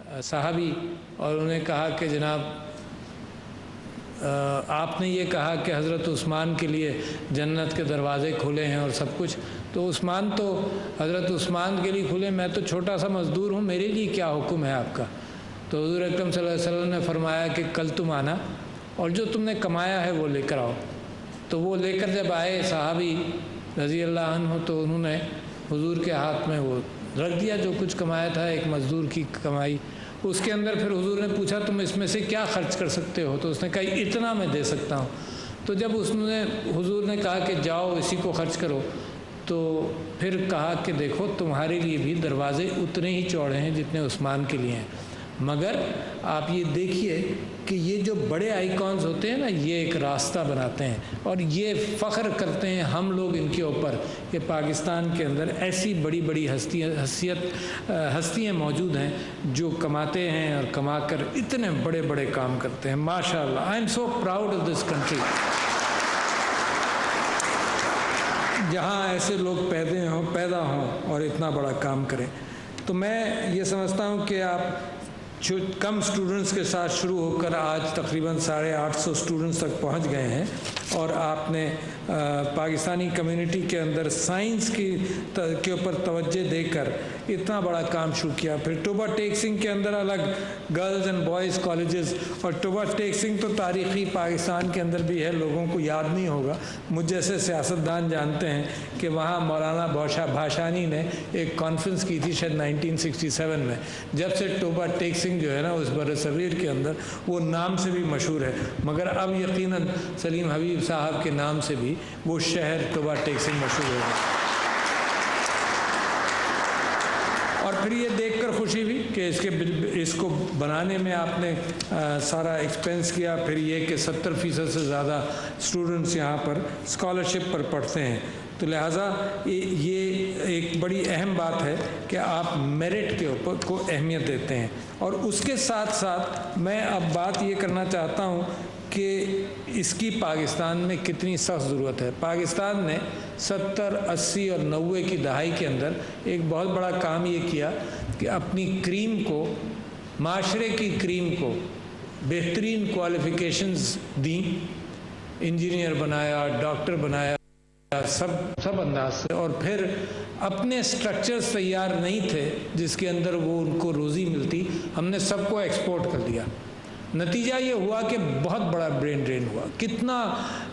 صحابی اور انہوں نے کہا کہ جناب آپ نے یہ کہا کہ حضرت عثمان کے لیے جنت کے دروازے کھلے ہیں اور سب کچھ، تو عثمان تو حضرت عثمان کے لیے کھلے، میں تو چھوٹا سا مزدور ہوں، میرے لیے کیا حکم ہے آپ کا؟ تو حضور اکرم صلی اللہ علیہ وسلم نے فرمایا کہ کل تم آنا اور جو تم نے کمایا ہے وہ لے کر آؤ۔ تو وہ لے کر جب آئے صحابی رضی اللہ عنہ تو انہوں نے حضور کے ہاتھ میں وہ رکھ دیا جو کچھ کمایا تھا، ایک مزدور کی کمائی۔ اس کے اندر پھر حضور نے پوچھا تم اس میں سے کیا خرچ کر سکتے ہو؟ تو اس نے کہا اتنا میں دے سکتا ہوں۔ تو جب حضور نے کہا کہ جاؤ اسی کو خرچ کرو، تو پھر کہا کہ دیکھو تمہارے لیے بھی دروازے اتنے ہی چوڑے ہیں جتنے عثمان کے لیے ہیں، مگر آپ یہ دیکھیے کہ یہ جو بڑے آئیکونز ہوتے ہیں نا، یہ ایک راستہ بناتے ہیں اور یہ فخر کرتے ہیں ہم لوگ ان کے اوپر کہ پاکستان کے اندر ایسی بڑی بڑی ہستیاں موجود ہیں جو کماتے ہیں اور کما کر اتنے بڑے بڑے کام کرتے ہیں۔ ماشاء اللہ، I am so proud of this country, جہاں ایسے لوگ پیدا ہوں اور اتنا بڑا کام کریں۔ تو میں یہ سمجھتا ہوں کہ آپ کم سٹوڈنٹس کے ساتھ شروع ہو کر آج تقریباً 850 سٹوڈنٹس تک پہنچ گئے ہیں، اور آپ نے پاکستانی کمیونٹی کے اندر سائنس کے اوپر توجہ دے کر اتنا بڑا کام شروع کیا۔ پھر ٹوبا ٹیک سنگھ کے اندر الگ گرلز اینڈ بوائز کالجز، اور ٹوبا ٹیک سنگھ تو تاریخی پاکستان کے اندر بھی ہے، لوگوں کو یاد نہیں ہوگا، مجھ جیسے سیاستدان جانتے ہیں کہ وہاں مولانا بھاشانی نے ایک کانفرنس کی تھی شاید 1967 میں، جب سے ٹوبا ٹیک سنگھ جو ہے نا اس بر صغیر کے اندر وہ نام سے بھی مشہور ہے، مگر اب یقیناً سلیم حبیب صاحب کے نام سے بھی وہ شہر ٹوبا ٹیک سنگھ مشہور ہوگا۔ اور پھر یہ دیکھ کر خوشی ہوئی کہ اس کو بنانے میں آپ نے سارا ایکسپینس کیا، پھر یہ کہ 70% سے زیادہ اسٹوڈنٹس یہاں پر اسکالرشپ پر پڑھتے ہیں، تو لہٰذا یہ ایک بڑی اہم بات ہے کہ آپ میرٹ کے اوپر کو اہمیت دیتے ہیں۔ اور اس کے ساتھ ساتھ میں اب بات یہ کرنا چاہتا ہوں کہ اس کی پاکستان میں کتنی سخت ضرورت ہے۔ پاکستان نے 70، 80 اور 90 کی دہائی کے اندر ایک بہت بڑا کام یہ کیا کہ اپنی کریم کو، معاشرے کی کریم کو بہترین کوالیفیکیشنز دیں، انجینئر بنایا، ڈاکٹر بنایا، سب انداز سے، اور پھر اپنے سٹرکچرز تیار نہیں تھے جس کے اندر وہ ان کو روزی ملتی، ہم نے سب کو ایکسپورٹ کر دیا۔ نتیجہ یہ ہوا کہ بہت بڑا برین ڈرین ہوا، کتنا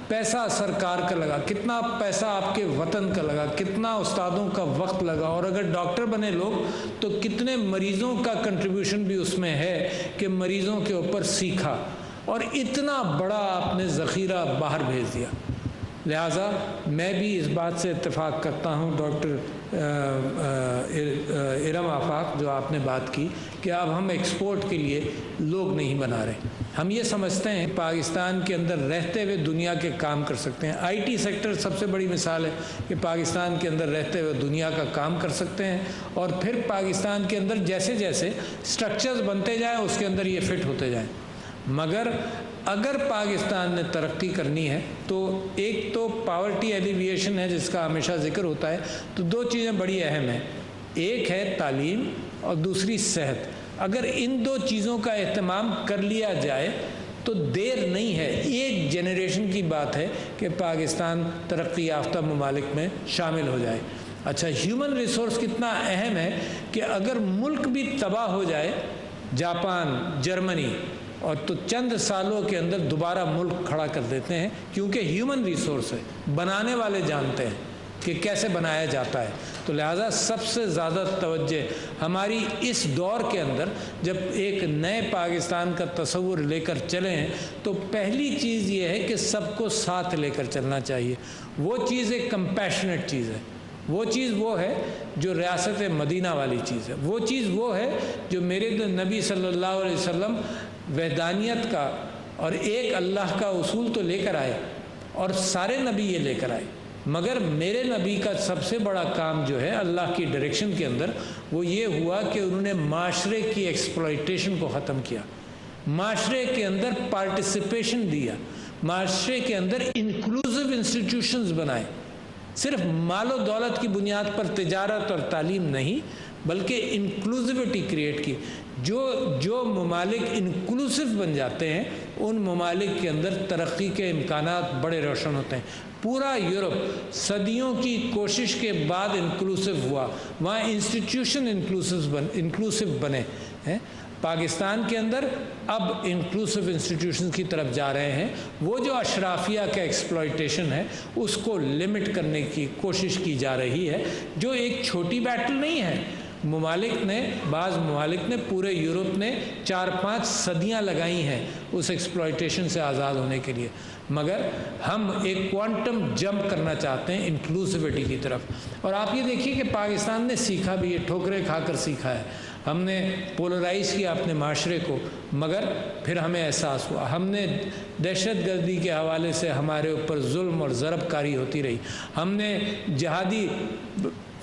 پیسہ سرکار کا لگا، کتنا پیسہ آپ کے وطن کا لگا، کتنا استادوں کا وقت لگا، اور اگر ڈاکٹر بنے لوگ تو کتنے مریضوں کا کنٹریبیوشن بھی اس میں ہے کہ مریضوں کے اوپر سیکھا، اور اتنا بڑا آپ نے ذخیرہ باہر بھیج دیا۔ لہٰذا میں بھی اس بات سے اتفاق کرتا ہوں ڈاکٹر ارم آفاق جو آپ نے بات کی کہ اب ہم ایکسپورٹ کے لیے لوگ نہیں بنا رہے، ہم یہ سمجھتے ہیں پاکستان کے اندر رہتے ہوئے دنیا کے کام کر سکتے ہیں۔ آئی ٹی سیکٹر سب سے بڑی مثال ہے کہ پاکستان کے اندر رہتے ہوئے دنیا کا کام کر سکتے ہیں، اور پھر پاکستان کے اندر جیسے جیسے سٹرکچرز بنتے جائیں اس کے اندر یہ فٹ ہوتے جائیں۔ مگر اگر پاکستان نے ترقی کرنی ہے تو ایک تو پاورٹی ایلیویشن ہے جس کا ہمیشہ ذکر ہوتا ہے، تو دو چیزیں بڑی اہم ہیں، ایک ہے تعلیم اور دوسری صحت۔ اگر ان دو چیزوں کا اہتمام کر لیا جائے تو دیر نہیں ہے، ایک جنریشن کی بات ہے کہ پاکستان ترقی یافتہ ممالک میں شامل ہو جائے۔ اچھا، ہیومن ریسورس کتنا اہم ہے کہ اگر ملک بھی تباہ ہو جائے، جاپان، جرمنی، اور تو چند سالوں کے اندر دوبارہ ملک کھڑا کر دیتے ہیں، کیونکہ ہیومن ریسورس ہے، بنانے والے جانتے ہیں کہ کیسے بنایا جاتا ہے۔ تو لہٰذا سب سے زیادہ توجہ ہماری اس دور کے اندر جب ایک نئے پاکستان کا تصور لے کر چلے ہیں تو پہلی چیز یہ ہے کہ سب کو ساتھ لے کر چلنا چاہیے۔ وہ چیز ایک کمپیشنیٹ چیز ہے، وہ چیز وہ ہے جو ریاست مدینہ والی چیز ہے، وہ چیز وہ ہے جو میرے نبی صلی اللہ علیہ وسلم وحدانیت کا اور ایک اللہ کا اصول تو لے کر آئے، اور سارے نبی یہ لے کر آئے، مگر میرے نبی کا سب سے بڑا کام جو ہے اللہ کی ڈائریکشن کے اندر وہ یہ ہوا کہ انہوں نے معاشرے کی ایکسپلائٹیشن کو ختم کیا، معاشرے کے اندر پارٹیسپیشن دیا، معاشرے کے اندر انکلوزیو انسٹیٹیوشنز بنائے، صرف مال و دولت کی بنیاد پر تجارت اور تعلیم نہیں بلکہ انکلوزیوٹی کریٹ کی۔ جو ممالک انکلوسیو بن جاتے ہیں ان ممالک کے اندر ترقی کے امکانات بڑے روشن ہوتے ہیں۔ پورا یورپ صدیوں کی کوشش کے بعد انکلوسیو ہوا، وہاں انسٹیٹیوشن انکلوسیو بنے ہیں۔ پاکستان کے اندر اب انکلوسیو انسٹیٹیوشن کی طرف جا رہے ہیں۔ وہ جو اشرافیہ کا ایکسپلائٹیشن ہے اس کو لمٹ کرنے کی کوشش کی جا رہی ہے، جو ایک چھوٹی بیٹل نہیں ہے۔ بعض ممالک نے، پورے یورپ نے 4-5 صدیاں لگائی ہیں اس ایکسپلائٹیشن سے آزاد ہونے کے لیے، مگر ہم ایک کوانٹم جمپ کرنا چاہتے ہیں انکلوسیوٹی کی طرف۔ اور آپ یہ دیکھیے کہ پاکستان نے سیکھا بھی ہے، ٹھوکریں کھا کر سیکھا ہے۔ ہم نے پولرائز کیا اپنے معاشرے کو، مگر پھر ہمیں احساس ہوا۔ ہم نے دہشت گردی کے حوالے سے ہمارے اوپر ظلم اور ضرب کاری ہوتی رہی۔ ہم نے جہادی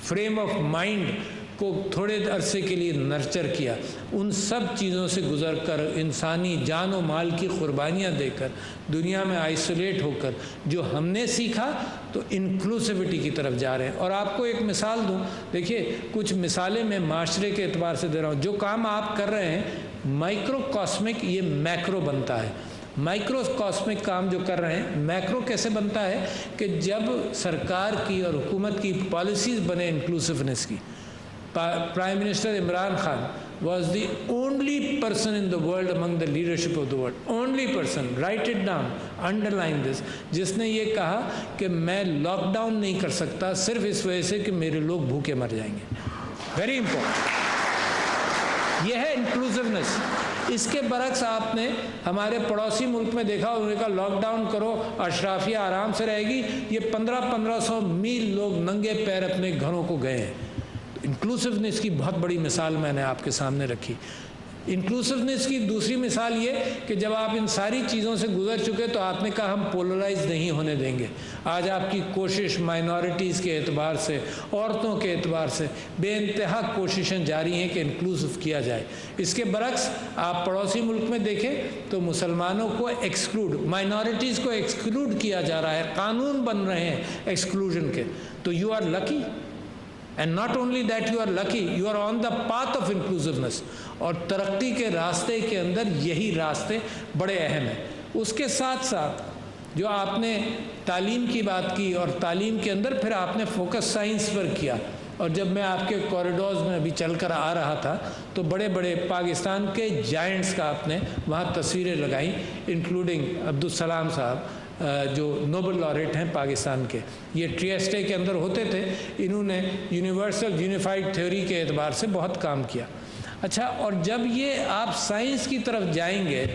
فریم آف مائنڈ کو تھوڑے عرصے کے لیے نرچر کیا۔ ان سب چیزوں سے گزر کر، انسانی جان و مال کی قربانیاں دے کر، دنیا میں آئسولیٹ ہو کر جو ہم نے سیکھا تو انکلوسیوٹی کی طرف جا رہے ہیں۔ اور آپ کو ایک مثال دوں، دیکھیے کچھ مثالیں میں معاشرے کے اعتبار سے دے رہا ہوں۔ جو کام آپ کر رہے ہیں مائکرو کاسمک، یہ میکرو بنتا ہے۔ مائکرو کاسمک کام جو کر رہے ہیں، میکرو کیسے بنتا ہے کہ جب سرکار کی اور حکومت کی پالیسیز بنے انکلوسیونیس کی۔ Prime Minister Imran Khan was the only person in the world among the leadership of the world, only person, write it down, underline this, جس نے یہ کہا کہ میں لاک ڈاؤن نہیں کر سکتا صرف اس وجہ سے کہ میرے لوگ بھوکے مر جائیں گے۔ ویری امپورٹنٹ، یہ ہے انکلوسیونیس۔ اس کے برعکس آپ نے ہمارے پڑوسی ملک میں دیکھا، انہوں نے کہا لاک ڈاؤن کرو، اشرافیہ آرام سے رہے گی۔ یہ 1500 میل لوگ ننگے پیر اپنے گھروں کو گئے ہیں۔ انکلوسیونیس کی بہت بڑی مثال میں نے آپ کے سامنے رکھی۔ انکلوسیونیس کی دوسری مثال یہ کہ جب آپ ان ساری چیزوں سے گزر چکے تو آپ نے کہا ہم پولرائز نہیں ہونے دیں گے۔ آج آپ کی کوشش مائنورٹیز کے اعتبار سے، عورتوں کے اعتبار سے بے انتہا کوششیں جاری ہیں کہ انکلوسیو کیا جائے۔ اس کے برعکس آپ پڑوسی ملک میں دیکھیں تو مسلمانوں کو ایکسکلوڈ، مائنورٹیز کو ایکسکلوڈ کیا جا رہا ہے، قانون بن رہے ہیں ایکسکلوژن کے۔ تو you are lucky, and not only that you are lucky, you are on the path of inclusiveness۔ اور ترقی کے راستے کے اندر یہی راستے بڑے اہم ہیں۔ اس کے ساتھ ساتھ جو آپ نے تعلیم کی بات کی، اور تعلیم کے اندر پھر آپ نے فوکس سائنس پر کیا۔ اور جب میں آپ کے کوریڈورز میں ابھی چل کر آ رہا تھا تو بڑے بڑے پاکستان کے جائنٹس کا آپ نے وہاں تصویریں لگائیں، انکلوڈنگ عبدالسلام صاحب جو نوبل لاریٹ ہیں پاکستان کے۔ یہ ٹریسٹے کے اندر ہوتے تھے، انہوں نے یونیورسل یونیفائڈ تھیوری کے اعتبار سے بہت کام کیا۔ اچھا، اور جب یہ آپ سائنس کی طرف جائیں گے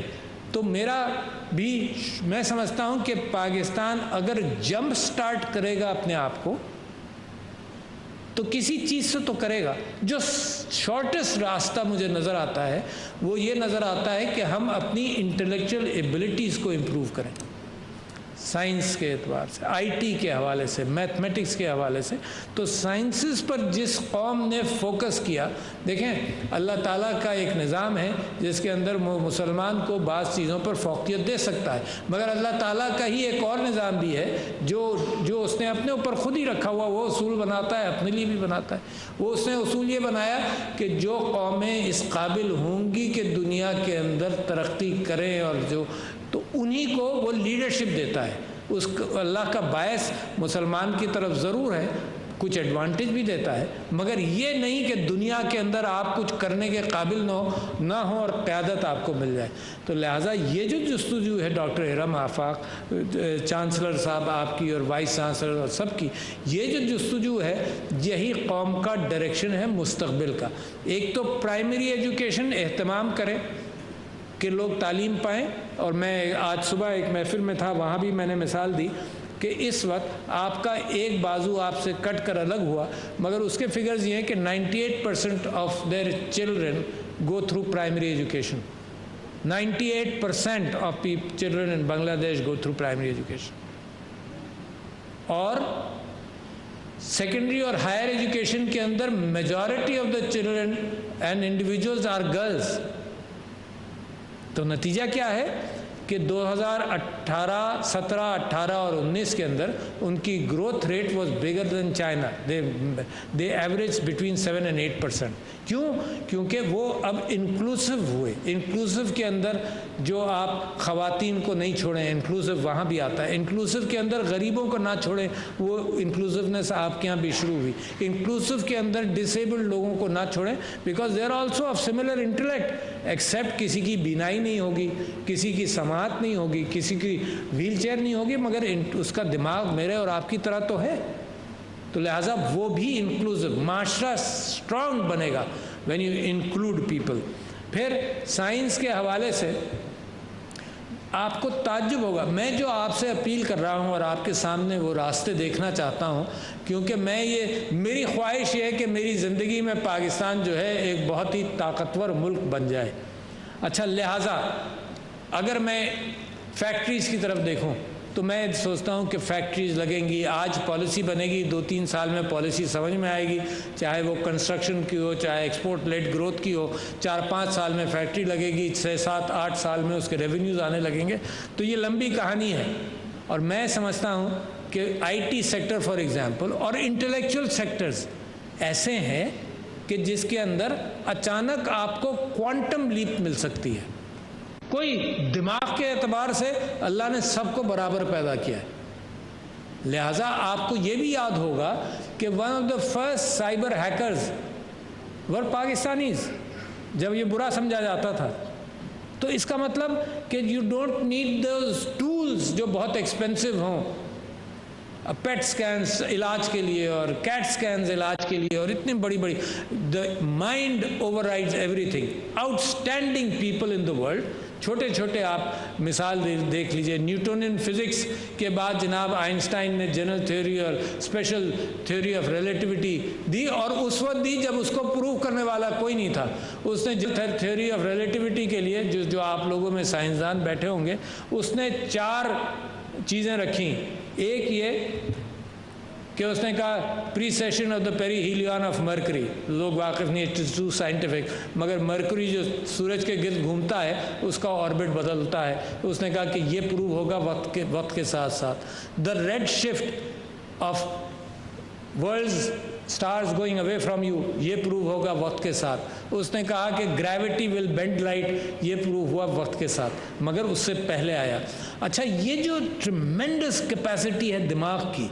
تو میں سمجھتا ہوں کہ پاکستان اگر جمپ سٹارٹ کرے گا اپنے آپ کو تو کسی چیز سے تو کرے گا۔ جو شارٹیسٹ راستہ مجھے نظر آتا ہے وہ یہ نظر آتا ہے کہ ہم اپنی انٹلیکچوئل ایبلٹیز کو امپروو کریں، سائنس کے اعتبار سے، آئی ٹی کے حوالے سے، میتھمیٹکس کے حوالے سے۔ تو سائنسز پر جس قوم نے فوکس کیا، دیکھیں اللہ تعالیٰ کا ایک نظام ہے جس کے اندر مسلمان کو بعض چیزوں پر فوقیت دے سکتا ہے، مگر اللہ تعالیٰ کا ہی ایک اور نظام بھی ہے جو اس نے اپنے اوپر خود ہی رکھا ہوا۔ وہ اصول بناتا ہے، اپنے لیے بھی بناتا ہے۔ وہ اس نے اصول یہ بنایا کہ جو قومیں اس قابل ہوں گی کہ دنیا کے اندر ترقی کریں اور تو انہی کو وہ لیڈرشپ دیتا ہے۔ اللہ کا باعث مسلمان کی طرف ضرور ہے، کچھ ایڈوانٹیج بھی دیتا ہے، مگر یہ نہیں کہ دنیا کے اندر آپ کچھ کرنے کے قابل نہ ہو اور قیادت آپ کو مل جائے۔ تو لہٰذا یہ جو جستجو ہے ڈاکٹر ارم آفاق چانسلر صاحب آپ کی اور وائس چانسلر اور سب کی، یہ جو جستجو ہے یہی قوم کا ڈائریکشن ہے مستقبل کا۔ ایک تو پرائمری ایجوکیشن اہتمام کریں کہ لوگ تعلیم پائیں، اور میں آج صبح ایک محفل میں تھا، وہاں بھی میں نے مثال دی کہ اس وقت آپ کا ایک بازو آپ سے کٹ کر الگ ہوا، مگر اس کے فگرز یہ ہیں کہ 98% of their children go through primary education. 98% of children in Bangladesh go through primary education. اور سیکنڈری اور ہائر ایجوکیشن کے اندر majority of the children and individuals are girls. تو نتیجہ کیا ہے کہ 2018 17 18 اور 19 کے اندر ان کی growth rate was bigger than China. They average between 7 and 8%. کیوں؟ کیونکہ وہ اب انکلوسو ہوئے. انکلوسو کے اندر جو آپ خواتین کو نہیں چھوڑیں، انکلوسو وہاں بھی آتا ہے. انکلوسو کے اندر غریبوں کو نہ چھوڑیں، وہ انکلوسونیس آپ کے یہاں بھی شروع ہوئی. انکلوسو کے اندر ڈسیبلڈ لوگوں کو نہ چھوڑیں because they are also of similar intellect, except کسی کی بینائی نہیں ہوگی، کسی کی سماعت نہیں ہوگی، کسی کی ویل چیئر نہیں ہوگی، مگر اس کا دماغ میرے اور آپ کی طرح تو ہے. تو لہٰذا وہ بھی انکلوسو. معاشرہ اسٹرانگ بنے گا وین یو انکلوڈ پیپل. پھر سائنس کے حوالے سے آپ کو تعجب ہوگا، میں جو آپ سے اپیل کر رہا ہوں اور آپ کے سامنے وہ راستے دیکھنا چاہتا ہوں، کیونکہ میری خواہش یہ ہے کہ میری زندگی میں پاکستان جو ہے ایک بہت ہی طاقتور ملک بن جائے. اچھا، لہٰذا اگر میں فیکٹریز کی طرف دیکھوں تو میں سوچتا ہوں کہ فیکٹریز لگیں گی. آج پالیسی بنے گی، 2-3 سال میں پالیسی سمجھ میں آئے گی، چاہے وہ کنسٹرکشن کی ہو، چاہے ایکسپورٹ لیڈ گروتھ کی ہو. 4-5 سال میں فیکٹری لگے گی، 6-7-8 سال میں اس کے ریونیوز آنے لگیں گے. تو یہ لمبی کہانی ہے. اور میں سمجھتا ہوں کہ I T sector for example اور انٹلیکچوئل سیکٹرز ایسے ہیں کہ جس کے اندر اچانک آپ کو کوانٹم لیپ مل سکتی ہے. کوئی دماغ کے اعتبار سے اللہ نے سب کو برابر پیدا کیا ہے. لہٰذا آپ کو یہ بھی یاد ہوگا کہ one of the first cyber hackers were Pakistanis, جب یہ برا سمجھا جاتا تھا. تو اس کا مطلب کہ you don't need those tools جو بہت ایکسپینسو ہوں. پیٹ سکینز علاج کے لیے اور کیٹ سکینز علاج کے لیے اور اتنی بڑی the mind over rides every thing. Out standing people in the world. چھوٹے چھوٹے آپ مثال دیکھ لیجئے. نیوٹونین فزکس کے بعد جناب آئنسٹائن نے جنرل تھیوری اور اسپیشل تھیوری آف ریلیٹیوٹی دی، اور اس وقت دی جب اس کو پروو کرنے والا کوئی نہیں تھا. اس نے تھیوری آف ریلیٹیوٹی کے لیے جو آپ لوگوں میں سائنسدان بیٹھے ہوں گے، اس نے 4 چیزیں رکھیں. ایک یہ کہ اس نے کہا precession of the perihelion of Mercury. لوگ واقف نہیں، اٹ از ٹو سائنٹیفک، مگر مرکری جو سورج کے گرد گھومتا ہے اس کا آربٹ بدلتا ہے. اس نے کہا کہ یہ پروو ہوگا وقت کے ساتھ ساتھ. The red shift of worlds stars going away from you, یہ پروو ہوگا وقت کے ساتھ. اس نے کہا کہ گریوٹی ول بینڈ لائٹ، یہ پروو ہوا وقت کے ساتھ، مگر اس سے پہلے آیا. اچھا، یہ جو ٹریمینڈس کیپیسٹی ہے دماغ کی،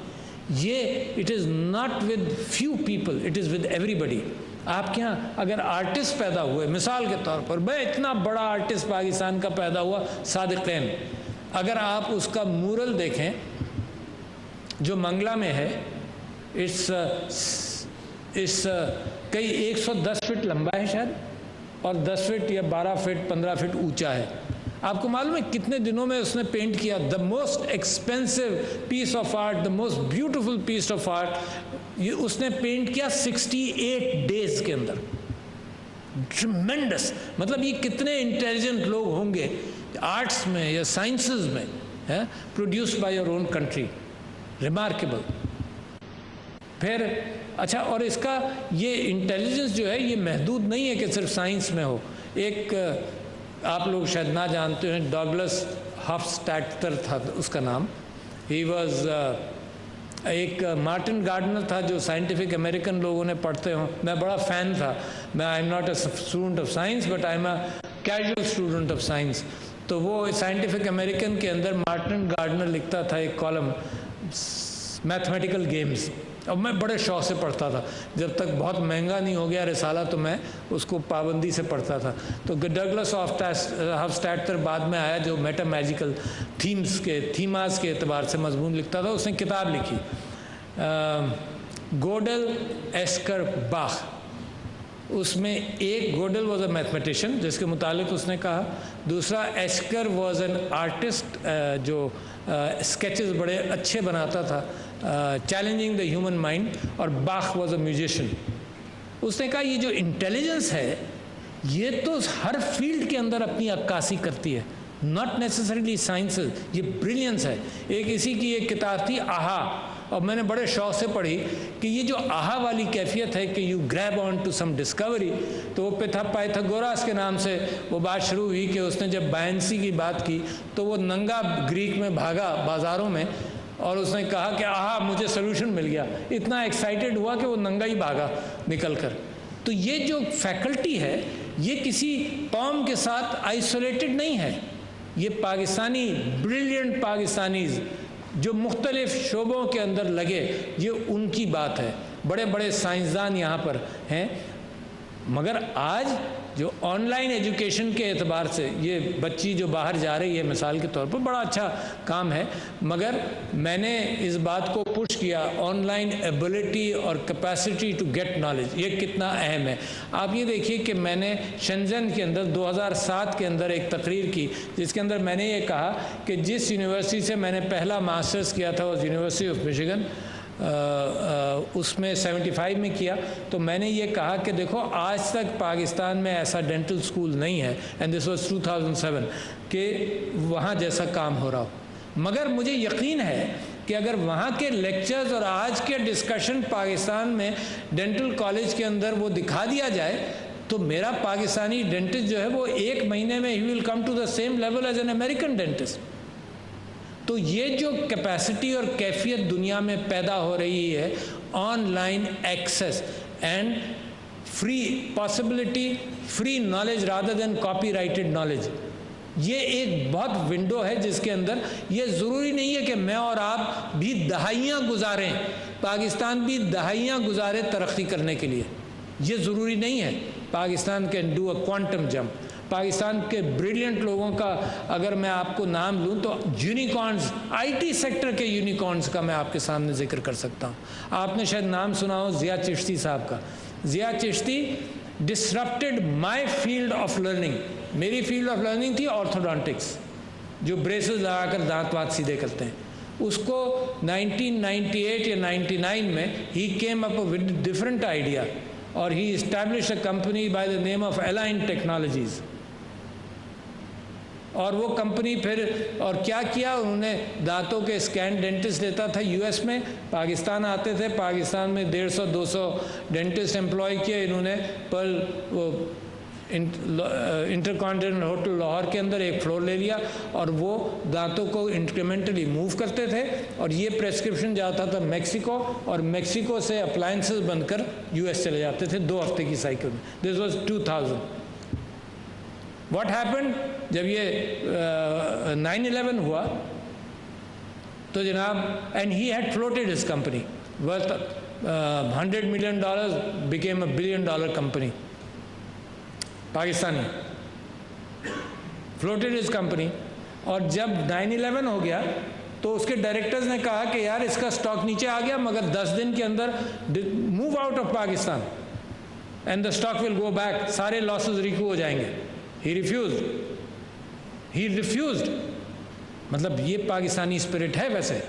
یہ it is not with few people, it is with ایوری بڈی. آپ کے یہاں اگر آرٹسٹ پیدا ہوئے، مثال کے طور پر میں اتنا بڑا آرٹسٹ پاکستان کا پیدا ہوا صادقین، اگر آپ اس کا مورل دیکھیں جو منگلہ میں ہے، اس کئی 110 فٹ لمبا ہے شاید، اور 10 فٹ یا 12 فٹ 15 فٹ اونچا ہے. آپ کو معلوم ہے کتنے دنوں میں اس نے پینٹ کیا؟ The most expensive piece of art, the most beautiful piece of art, یہ اس نے پینٹ کیا 68 ڈیز کے اندر. ٹریمینڈس. مطلب یہ کتنے انٹیلیجنٹ لوگ ہوں گے آرٹس میں یا سائنسز میں، produced by your own country. Remarkable. پھر اچھا، اور اس کا یہ انٹیلیجنس جو ہے یہ محدود نہیں ہے کہ صرف سائنس میں ہو. ایک آپ لوگ شاید نہ جانتے ہیں، ڈاگلس ہفسٹیٹر تھا اس کا نام. ہی واز ایک مارٹن گارڈنر تھا جو سائنٹیفک امریکن لوگوں نے پڑھتے ہوں. میں بڑا فین تھا. میں I am not a student of science but I am a casual student of science. تو وہ سائنٹیفک امریکن کے اندر مارٹن گارڈنر لکھتا تھا ایک کالم، میتھمیٹیکل گیمز. اب میں بڑے شوق سے پڑھتا تھا، جب تک بہت مہنگا نہیں ہو گیا رسالہ تو میں اس کو پابندی سے پڑھتا تھا. تو ڈگلس ہفسٹیٹر بعد میں آیا جو میٹا میجیکل تھیماز کے اعتبار سے مضمون لکھتا تھا. اس نے کتاب لکھی گوڈل ایسکر باخ. اس میں ایک گوڈل واز اے میتھمیٹیشین جس کے متعلق اس نے کہا، دوسرا ایسکر واز این آرٹسٹ جو اسکیچز بڑے اچھے بناتا تھا، چیلنجنگ دا ہیومن مائنڈ، اور باخ واز اے میوزیشین. اس نے کہا یہ جو انٹیلیجنس ہے یہ تو ہر فیلڈ کے اندر اپنی عکاسی کرتی ہے، ناٹ نیسسریلی سائنسز. یہ بریلینس ہے. ایک اسی کی ایک کتاب تھی آہا، اور میں نے بڑے شوق سے پڑھی کہ یہ جو آہا والی کیفیت ہے کہ you grab on to some discovery, تو وہ پائتھاگوراس کے نام سے وہ بات شروع ہوئی کہ اس نے جب بائنسی کی بات کی تو وہ ننگا گریک میں بھاگا بازاروں میں اور اس نے کہا کہ آہا مجھے سلوشن مل گیا، اتنا ایکسائٹیڈ ہوا کہ وہ ننگا ہی بھاگا نکل کر۔ تو یہ جو فیکلٹی ہے یہ کسی قوم کے ساتھ آئسولیٹڈ نہیں ہے، یہ پاکستانی بریلینٹ پاکستانیز جو مختلف شعبوں کے اندر لگے، یہ ان کی بات ہے۔ بڑے بڑے سائنسدان یہاں پر ہیں، مگر آج جو آن لائن ایجوکیشن کے اعتبار سے یہ بچی جو باہر جا رہی ہے مثال کے طور پر بڑا اچھا کام ہے، مگر میں نے اس بات کو پش کیا آن لائن ایبلٹی اور کیپیسٹی ٹو گیٹ نالج یہ کتنا اہم ہے۔ آپ یہ دیکھیے کہ میں نے شنزن کے اندر 2007 کے اندر ایک تقریر کی جس کے اندر میں نے یہ کہا کہ جس یونیورسٹی سے میں نے پہلا ماسٹرز کیا تھا وہ یونیورسٹی آف مشیگن، اس میں 75 میں کیا، تو میں نے یہ کہا کہ دیکھو آج تک پاکستان میں ایسا ڈینٹل سکول نہیں ہے، اینڈ دس واز 2007، کہ وہاں جیسا کام ہو رہا ہو۔ مگر مجھے یقین ہے کہ اگر وہاں کے لیکچرز اور آج کے ڈسکشن پاکستان میں ڈینٹل کالج کے اندر وہ دکھا دیا جائے تو میرا پاکستانی ڈینٹسٹ جو ہے وہ 1 مہینے میں ہی will come to the same level as an American dentist. تو یہ جو کیپیسٹی اور کیفیت دنیا میں پیدا ہو رہی ہے، online access and free possibility, free knowledge rather than copyrighted knowledge, یہ ایک بہت ونڈو ہے جس کے اندر یہ ضروری نہیں ہے کہ میں اور آپ بھی دہائیاں گزاریں، پاکستان بھی دہائیاں گزارے ترقی کرنے کے لیے، یہ ضروری نہیں ہے۔ Pakistan can do a quantum jump. Pakistan کے بریلینٹ لوگوں کا اگر میں آپ کو نام لوں تو یونیکارنز، آئی ٹی سیکٹر کے یونیکارنز کا میں آپ کے سامنے ذکر کر سکتا ہوں۔ آپ نے شاید نام سنا ہو ضیاء چشتی صاحب کا۔ ضیاء چشتی ڈسرپٹڈ مائی فیلڈ آف لرننگ، میری فیلڈ آف لرننگ تھی آرتھوڈونٹکس، جو بریسز لگا کر دانت وانت سیدھے کرتے ہیں۔ اس کو 1998 یا 99 میں ہی came up with different idea اور he established a company by the name of Align technologies, اور وہ کمپنی پھر اور کیا کیا، انہوں نے دانتوں کے اسکین ڈینٹسٹ لیتا تھا یو ایس میں، پاکستان آتے تھے، پاکستان میں 150-200 ڈینٹسٹ امپلائی کیے انہوں نے، پر وہ انٹر کانٹیننٹل ہوٹل لاہور کے اندر ایک فلور لے لیا اور وہ دانتوں کو انکریمنٹلی موو کرتے تھے، اور یہ پریسکرپشن جاتا تھا میکسیکو، اور میکسیکو سے اپلائنسز بن کر یو ایس چلے جاتے تھے 2 ہفتے کی سائیکل میں۔ This was 2000۔ واٹ ہیپنڈ، جب یہ 9/11 ہوا تو جناب and he had floated his company worth $100 million became a $1 billion company, Pakistani floated his company, اور جب 9/11 ہو گیا تو اس کے ڈائریکٹرز نے کہا کہ یار اس کا سٹاک نیچے آ گیا مگر 10 دن کے اندر move out of Pakistan and the stock will go back, سارے لاسز ریکو ہو جائیں گے۔ ہی ریفیوزڈ، مطلب یہ پاکستانی اسپرٹ ہے ویسے،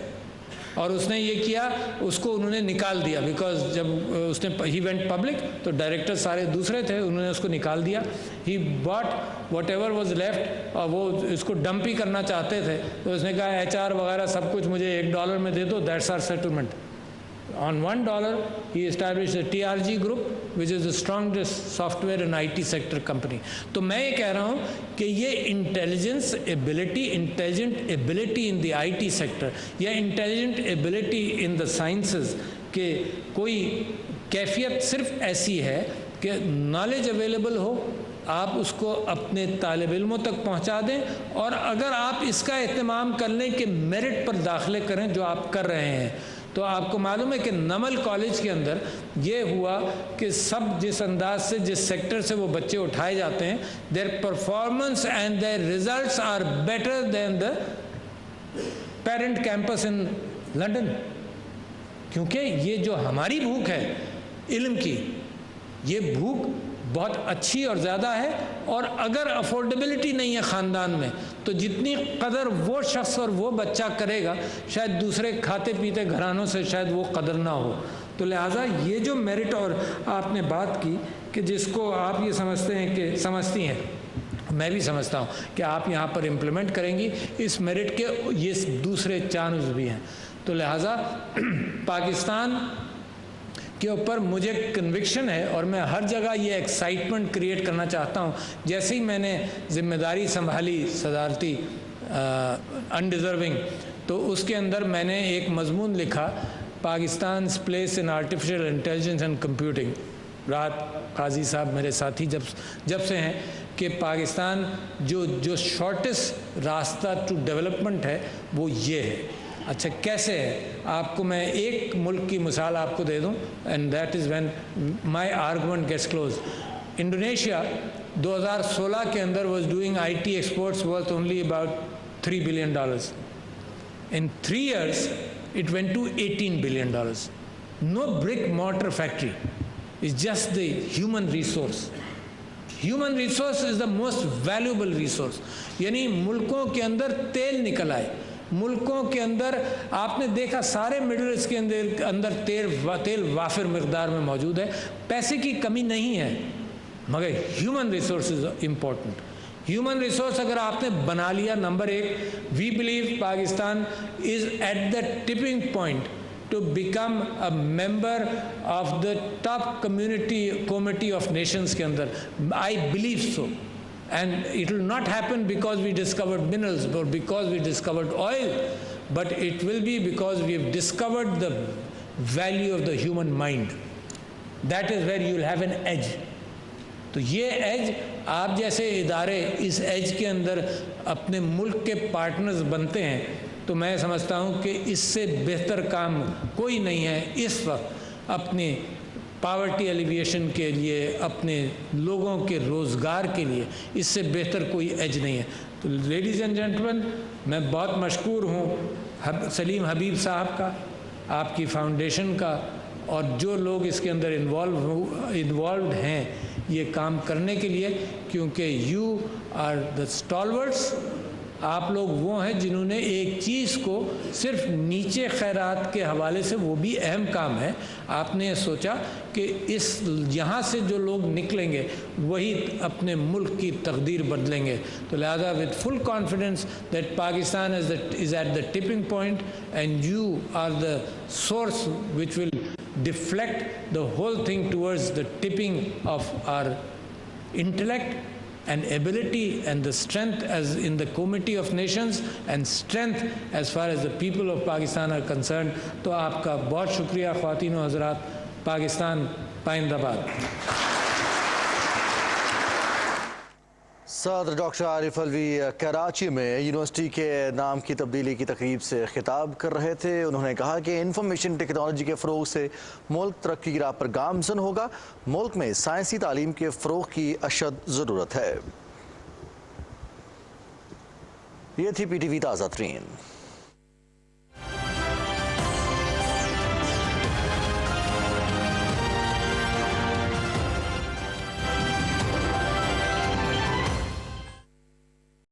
اور اس نے یہ کیا، اس کو انہوں نے نکال دیا، بیکاز جب اس نے ہی وینٹ پبلک تو ڈائریکٹر سارے دوسرے تھے، انہوں نے اس کو نکال دیا۔ He what whatever was left, اور وہ اس کو ڈمپ ہی کرنا چاہتے تھے تو اس نے کہا HR وغیرہ سب کچھ مجھے $1 میں دے دو، that's our settlement. On $1 he established a TRG group which is the strongest software and IT sector company۔ تو میں یہ کہہ رہا ہوں کہ یہ intelligent ability in the IT sector یا انٹیلیجنٹ ایبلٹی ان دا سائنسز کہ کوئی کیفیت صرف ایسی ہے کہ نالج اویلیبل ہو، آپ اس کو اپنے طالب علموں تک پہنچا دیں، اور اگر آپ اس کا اہتمام کر لیں کہ میرٹ پر داخلے کریں جو آپ کر رہے ہیں، تو آپ کو معلوم ہے کہ نمل کالج کے اندر یہ ہوا کہ سب جس انداز سے جس سیکٹر سے وہ بچے اٹھائے جاتے ہیں، their performance and their results are better than the parent campus in London، کیونکہ یہ جو ہماری بھوک ہے علم کی، یہ بھوک بہت اچھی اور زیادہ ہے، اور اگر افورڈیبلٹی نہیں ہے خاندان میں تو جتنی قدر وہ شخص اور وہ بچہ کرے گا شاید دوسرے کھاتے پیتے گھرانوں سے شاید وہ قدر نہ ہو۔ تو لہٰذا یہ جو میرٹ اور آپ نے بات کی کہ جس کو آپ یہ سمجھتے ہیں کہ سمجھتی ہیں، میں بھی سمجھتا ہوں کہ آپ یہاں پر امپلیمنٹ کریں گی، اس میرٹ کے یہ دوسرے چانس بھی ہیں۔ تو لہٰذا پاکستان کے اوپر مجھے کنوکشن ہے اور میں ہر جگہ یہ ایکسائٹمنٹ کریٹ کرنا چاہتا ہوں. جیسے ہی میں نے ذمہ داری سنبھالی صدارتی انڈیزرونگ، تو اس کے اندر میں نے ایک مضمون لکھا، پاکستان's place in artificial intelligence and computing. رات قاضی صاحب میرے ساتھی جب سے ہیں کہ پاکستان جو شارٹیسٹ راستہ ٹو ڈیولپمنٹ ہے وہ یہ ہے. اچھا کیسے ہے؟ آپ کو میں ایک ملک کی مثال آپ کو دے دوں، and that is when my argument gets close. Indonesia 2016 کے اندر was doing IT exports worth only about $3 billion. In 3 years it went to $18 billion. No brick mortar factory. It's just the human resource. Human resource is the most valuable resource. یعنی ملکوں کے اندر تیل نکل آئے، ملکوں کے اندر آپ نے دیکھا سارے مڈل ایسٹ کے اندر تیل وافر مقدار میں موجود ہے، پیسے کی کمی نہیں ہے، مگر human resource is important. Human resource اگر آپ نے بنا لیا، number 1 we believe Pakistan is at the tipping point to become a member of the top committee of nations کے اندر. I believe so. And it will not happen because we discovered minerals or because we discovered oil, but it will be because we have discovered the value of the human mind. That is where you will have an edge. تو یہ age آپ جیسے ادارے اس age کے اندر اپنے ملک کے partners بنتے ہیں تو میں سمجھتا ہوں کہ اس سے بہتر کام کوئی نہیں ہے اس وقت اپنی پاورٹی ایلیویشن کے لیے، اپنے لوگوں کے روزگار کے لیے. اس سے بہتر کوئی ایج نہیں ہے. تو لیڈیز اینڈ جینٹلمین، میں بہت مشکور ہوں سلیم حبیب صاحب کا، آپ کی فاؤنڈیشن کا، اور جو لوگ اس کے اندر انوالوڈ ہیں یہ کام کرنے کے لیے، کیونکہ یو آر دا اسٹالورٹس. آپ لوگ وہ ہیں جنہوں نے ایک چیز کو صرف نیچے خیرات کے حوالے سے، وہ بھی اہم کام ہے، آپ نے سوچا کہ یہاں سے جو لوگ نکلیں گے وہی اپنے ملک کی تقدیر بدلیں گے. تو لہذا with full confidence that Pakistan is at the tipping point and you are the source which will deflect the whole thing towards the tipping of our intellect and ability and the strength as in the Committee of Nations and strength as far as the people of Pakistan are concerned. تو آپ کا بہت شکریہ خواتین و حضرات. پاکستان پائندہ باد. صدر ڈاکٹر عارف علوی کراچی میں یونیورسٹی کے نام کی تبدیلی کی تقریب سے خطاب کر رہے تھے. انہوں نے کہا کہ انفارمیشن ٹیکنالوجی کے فروغ سے ملک ترقی کی راہ پر گامزن ہوگا. ملک میں سائنسی تعلیم کے فروغ کی اشد ضرورت ہے. یہ تھی PTV تازہ ترین.